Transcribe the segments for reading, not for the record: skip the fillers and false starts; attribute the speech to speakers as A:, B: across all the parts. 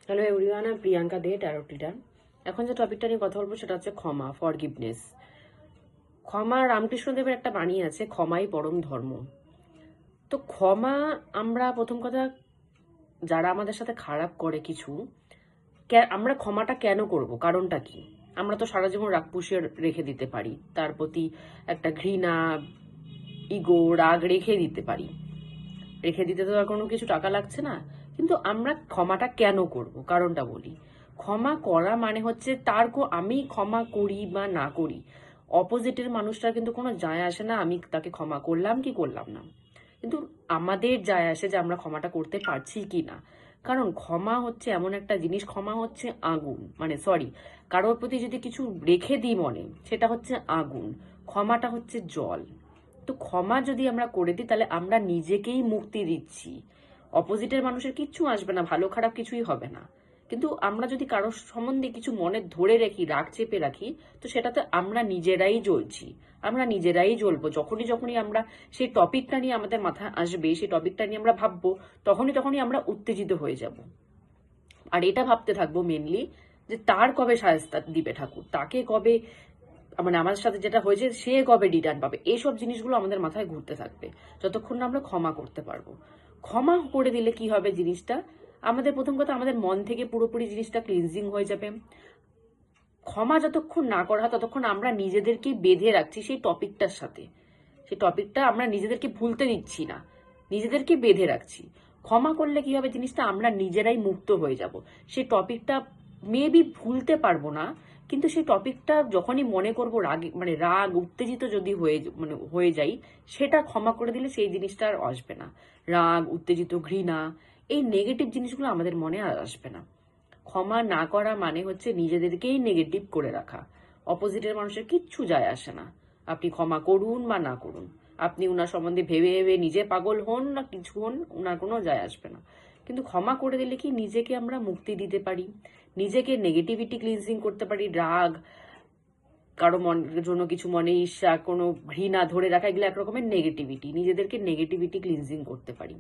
A: Hello everyone, আমি প্রিয়াঙ্কা দে, taro reader. এখন যে টপিকটা নিয়ে কথা বলবো সেটা হচ্ছে ক্ষমা, ফরগিভনেস। ক্ষমা, রামকৃষ্ণদেবের একটা বাণী আছে, ক্ষমাই পরম ধর্ম। তো ক্ষমা, আমরা প্রথম কথা, যারা আমাদের সাথে খারাপ করে কিছু, আমরা ক্ষমাটা কেন করব, কারণটা কি? আমরা তো সারা জীবন রাগ পুষিয়ে রেখে দিতে পারি, তার প্রতি একটা ঘৃণা, ইগো, রাগ রেখে দিতে পারি। রেখে দিতে তো আর কোনো কিছু টাকা লাগছে না। কিন্তু আমরা ক্ষমাটা কেন করব, কারণটা বলি। ক্ষমা করা মানে হচ্ছে আমি ক্ষমা করি বা না করি, অপোজিটের মানুষটার কিন্তু কোনো যায় আসে না আমি তাকে ক্ষমা করলাম কি করলাম না। কিন্তু আমাদের যায় আসে যে আমরা ক্ষমাটা করতে পারছি কি না। কারণ ক্ষমা হচ্ছে এমন একটা জিনিস, ক্ষমা হচ্ছে আগুন, মানে সরি, কারোর প্রতি যদি কিছু রেখে দিই মনে, সেটা হচ্ছে আগুন, ক্ষমাটা হচ্ছে জল। তো ক্ষমা যদি আমরা করে দিই তাহলে আমরা নিজেকেই মুক্তি দিচ্ছি, অপোজিটের মানুষের কিচ্ছু আসবে না, ভালো খারাপ কিছুই হবে না। কিন্তু আমরা যদি কারোর সম্বন্ধে কিছু মনে ধরে রাখি, রাগ চেপে রাখি, তো সেটাতে আমরা নিজেরাই জ্বলছি, আমরা নিজেরাই জ্বলবো। যখনই যখনই আমরা সেই টপিকটা নিয়ে আমাদের মাথায় আসবে, সেই টপিকটা নিয়ে আমরা ভাববো, তখনই তখনই আমরা উত্তেজিত হয়ে যাব। আর এটা ভাবতে থাকবো মেনলি যে তার কবে শায়েস্তা দিবে ঠাকুর, তাকে কবে, মানে আমাদের সাথে যেটা হয়েছে সে কবে রিটার্ন পাবে, এইসব জিনিসগুলো আমাদের মাথায় ঘুরতে থাকবে যতক্ষণ না আমরা ক্ষমা করতে পারবো। ক্ষমা করে দিলে কি হবে জিনিসটা, আমাদের প্রথম কথা, আমাদের মন থেকে পুরোপুরি জিনিসটা ক্লিনজিং হয়ে যাবে। ক্ষমা যতক্ষণ না করা হয় ততক্ষণ আমরা নিজেদেরকে বেঁধে রাখছি সেই টপিকটার সাথে, সেই টপিকটা আমরা নিজেদেরকে ভুলতে দিচ্ছি না, নিজেদেরকে বেঁধে রাখছি। ক্ষমা করলে কি হবে জিনিসটা, আমরা নিজেরাই মুক্ত হয়ে যাব। সেই টপিকটা মেবি ভুলতে পারবো না, কিন্তু সেই টপিকটা যখনই মনে করবো রাগ, মানে রাগ উত্তেজিত যদি হয়ে যাই, সেটা ক্ষমা করে দিলে সেই জিনিসটা আর আসবে না। রাগ, উত্তেজিত, ঘৃণা, এই নেগেটিভ জিনিসগুলো আমাদের মনে আর আসবে না। ক্ষমা না করা মানে হচ্ছে নিজেদেরকেই নেগেটিভ করে রাখা, অপোজিটের মানুষের কিচ্ছু যায় আসে না। আপনি ক্ষমা করুন বা না করুন, আপনি উনার সম্বন্ধে ভেবে ভেবে নিজে পাগল হন না কিছু হন, উনার কোনো যায় আসবে না। কিন্তু ক্ষমা করে দিলে কি নিজেকে আমরা মুক্তি দিতে পারি, নিজেকে নেগেটিভিটি ক্লিনজিং করতে পারি। রাগ, কারো মনের জন্য কিছু মনে ঈর্ষা, কোনো ঘৃণা ধরে রাখা, এগুলো একরকমের নেগেটিভিটি, নিজেদেরকে নেগেটিভিটি ক্লিনজিং করতে পারি।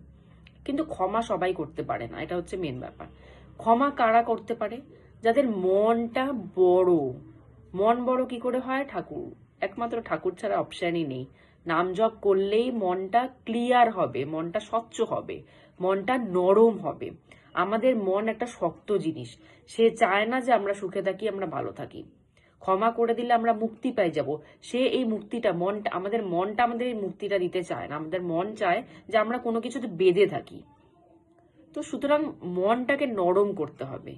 A: কিন্তু ক্ষমা সবাই করতে পারে না, এটা হচ্ছে মেন ব্যাপার। ক্ষমা কারা করতে পারে? যাদের মনটা বড়। মন বড় কি করে হয়? ঠাকুর, একমাত্র ঠাকুর ছাড়া অপশানই নেই। নাম জপ করলেই মনটা ক্লিয়ার হবে, মনটা স্বচ্ছ হবে, মনটা নরম হবে। আমাদের মন একটা শক্ত জিনিস, সে চায় না যে আমরা সুখে থাকি, আমরা ভালো থাকি। ক্ষমা করে দিলে আমরা মুক্তি পাই যাব। সে এই মুক্তিটা, মনটা আমাদের এই মুক্তিটা দিতে চায় না। আমাদের মন চায় যে আমরা কোনো কিছুতে বেঁধে থাকি। তো সুতরাং মনটাকে নরম করতে হবে।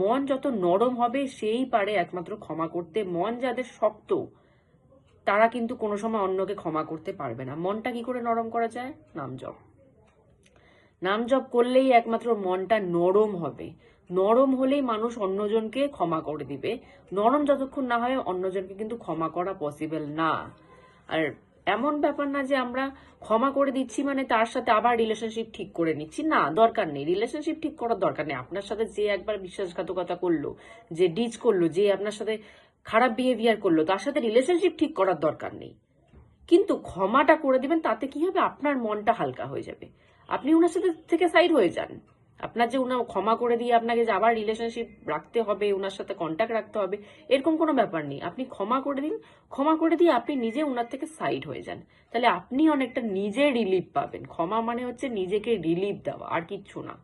A: মন যত নরম হবে সেই পারে একমাত্র ক্ষমা করতে। মন যাদের শক্ত তারা কিন্তু কোনো সময় অন্যকে ক্ষমা করতে পারবে না। মনটা কি করে নরম করা যায়? নাম জপ। নাম জপ করলেই একমাত্র মনটা নরম হবে। নরম হলেই মানুষ অন্যজনকে ক্ষমা করে দিবে। নরম যতক্ষণ না হয় অন্যজনকে কিন্তু ক্ষমা করা পসিবল না। আর এমন ব্যাপার না যে আমরা ক্ষমা করে দিচ্ছি মানে তার সাথে আবার রিলেশনশিপ ঠিক করে নিচ্ছি, না, দরকার নেই। রিলেশনশিপ ঠিক করার দরকার নেই। আপনার সাথে যে একবার বিশ্বাসঘাতকতা করলো, যে ডিচ করলো, যে আপনার সাথে খারাপ বিহেভিয়ার করলো, তার সাথে রিলেশনশিপ ঠিক করার দরকার নেই। কিন্তু ক্ষমাটা করে দিবেন, তাতে কি হবে, আপনার মনটা হালকা হয়ে যাবে। আপনি ওনার সাথে থেকে সাইড হয়ে যান। আপনার যে উনা ক্ষমা করে দিয়ে আপনাকে যে আবার রিলেশনশিপ রাখতে হবে, ওনার সাথে কন্ট্যাক্ট রাখতে হবে, এরকম কোনো ব্যাপার নেই। আপনি ক্ষমা করে দিন, ক্ষমা করে দিয়ে আপনি নিজে ওনার থেকে সাইড হয়ে যান। তাহলে আপনি অনেকটা নিজে রিলিফ পাবেন। ক্ষমা মানে হচ্ছে নিজেকে রিলিফ দেওয়া, আর কিচ্ছু না।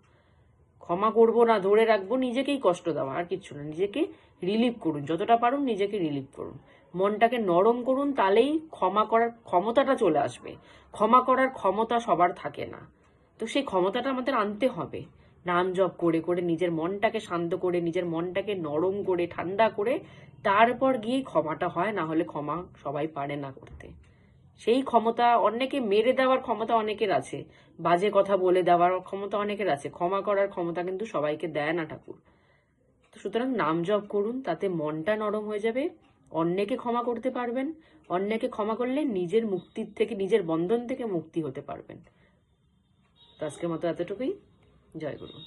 A: ক্ষমা করব না, ধরে রাখবো, নিজেকেই কষ্ট দেওয়া, আর কিচ্ছু না। নিজেকে রিলিভ করুন, যতটা পারুন নিজেকে রিলিভ করুন, মনটাকে নরম করুন, তাহলেই ক্ষমা করার ক্ষমতাটা চলে আসবে। ক্ষমা করার ক্ষমতা সবার থাকে না, তো সেই ক্ষমতাটা আমাদের আনতে হবে। নাম জপ করে করে নিজের মনটাকে শান্ত করে, নিজের মনটাকে নরম করে, ঠান্ডা করে, তারপর গিয়ে ক্ষমাটা হয়। না হলে ক্ষমা সবাই পারে না করতে। সেই ক্ষমতা, অন্যকে মেরে দেওয়ার ক্ষমতা অনেকের আছে, বাজে কথা বলে দেওয়ার ক্ষমতা অনেকের আছে, ক্ষমা করার ক্ষমতা কিন্তু সবাইকে দেয় না ঠাকুর। তো সুতরাং নাম জপ করুন, তাতে মনটা নরম হয়ে যাবে, অন্যকে ক্ষমা করতে পারবেন। অন্যকে ক্ষমা করলে নিজের মুক্তির থেকে, নিজের বন্ধন থেকে মুক্তি হতে পারবেন। তো আজকের মতো এতটুকুই। জয় গুরু।